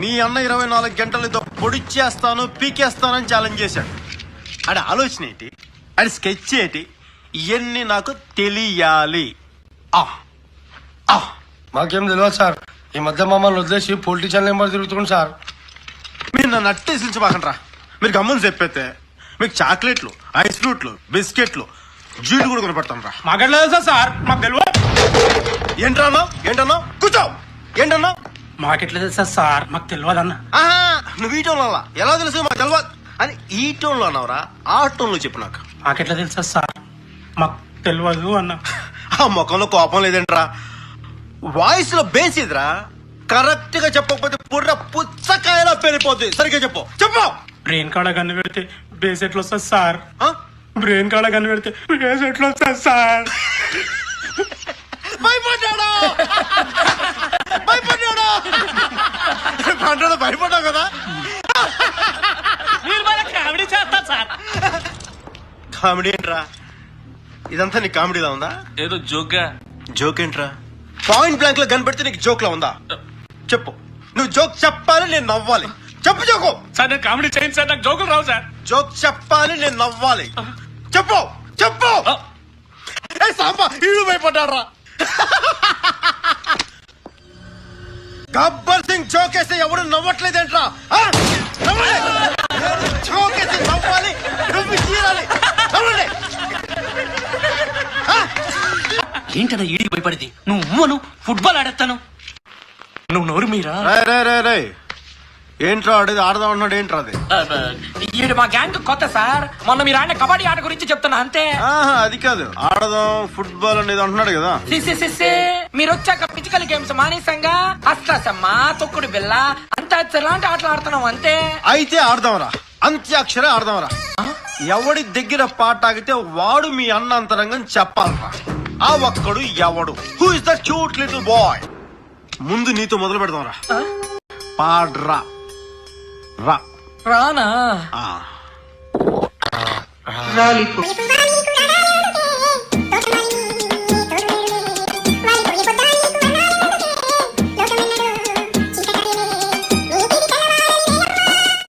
మీ అన్న 24 గంటలతో పొడిచేస్తాను పీకేస్తానని ఛాలెంజ్ చేశాడు. ఆడి ఆలోచన ఏంటి, ఆడి స్కెచ్ ఏంటి, ఇవన్నీ నాకు తెలియాలి. మాకేం తెలియదు సార్. ఈ మధ్య మమ్మల్ని వదిలేసి పొలిటిషియన్ నెంబర్ తిరుగుతుంది సార్. మీరు నన్ను అట్టేసించబాకండ్రా. మీరు గమ్మని చెప్పేస్తే మీకు చాక్లెట్లు, ఐస్ ఫ్రూట్లు, బిస్కెట్లు, జీలు కూడా కొనపడతాను రా. మాకెట్లేదు సార్, మాకు తెలియదు. ఏంటన్నా కూర్చో. ఏంటన్నా మాకెట్లా తెలుసా సార్, మాకు తెలియదు అన్న. నువ్వు ఈ టోన్లో ఎలా తెలుసు మాకు తెలియదు అని ఈ టోన్లో అన్నావురా. ఆ టోన్లో చెప్పు నాకు. మాకెట్లా తెలుసా సార్, మాకు తెలియదు అన్న. ఆ ముఖంలో కోపం లేదంట్రా, వాయిస్ లో బేస్ ఇదిరా. కరెక్ట్ గా చెప్పకపోతే పుర్ర పుచ్చకాయలా పెరిగిపోద్ది. సరిగ్గా చెప్పు. బ్రెయిన్ కాడ కన్ను పెడితే బేస్ ఎట్లా వస్తుంది సార్? ఆ? బ్రెయిన్ కాడ కన్ను పెడితే బేస్ ఎట్లా వస్తుంది సార్? భయపడ్డావు కదా. మీరు మన కామెడీ చేస్తారు సార్. కామెడీ ఏంట్రా? ఇదంతా నీ కామెడీలా ఉందా? ఏదో జోక్గా. జోక్ ఏంట్రా? పాయింట్ బ్లాంక్ లో కనబడితే నీకు జోక్ లా ఉందా? చెప్పు. నువ్వు జోక్ చెప్పాలి, నేను నవ్వాలి. చెప్పు జోకు. సార్ నేను కామెడీ చేయండి సార్, నాకు జోకులు రావు సార్. జోక్ చెప్పాలి, నేను నవ్వాలి. చెప్పు చెప్పు. సాంబా ఇడు భయపడ్డారా? గబ్బర్ సింగ్ జోక్ వేస్తే ఎవరు నవ్వట్లేదేంట్రా? జోక్ వేసి నవ్వాలి, నువ్వు తీరాలి. ఏంటన్నా ఈడికి భయపడింది? నువ్వు ఫుట్బాల్ ఆడేస్తాను, నువ్వు నోరు మీరా. ఏంట్రా ఆడేది? ఆడదాం అన్నాడు. ఏంట్రా అది? ఈడు మా గ్యాంగ్ కొత్త సార్. మొన్న మీరు ఆడిన కబడ్డీ ఆట గురించి చెప్తున్నా అంతే. అది కాదు, ఆడదాం ఫుట్బాల్ అనేది అంటున్నాడు కదా. మీరు వచ్చాక ఫిజికల్ గేమ్స్ మానేసంగా అష్టాసమ్మ, తొక్కుడు బిల్ల, అంతాక్షరి ఆటలు ఆడుతున్నాం అంతే. అయితే ఆడదాంరా, అంత్యాక్షర ఆడదాంరా. ఎవడి దగ్గర పాట ఆగితే వాడు మీ అన్న అంతరంగం చెప్పాలరా. ఆ ఒక్కడు ఎవడు? Who is the cute little boy? ముందు నీతో మొదలు పెడదాంరా. పాడ్రా రా. రానా? లాలీపాప్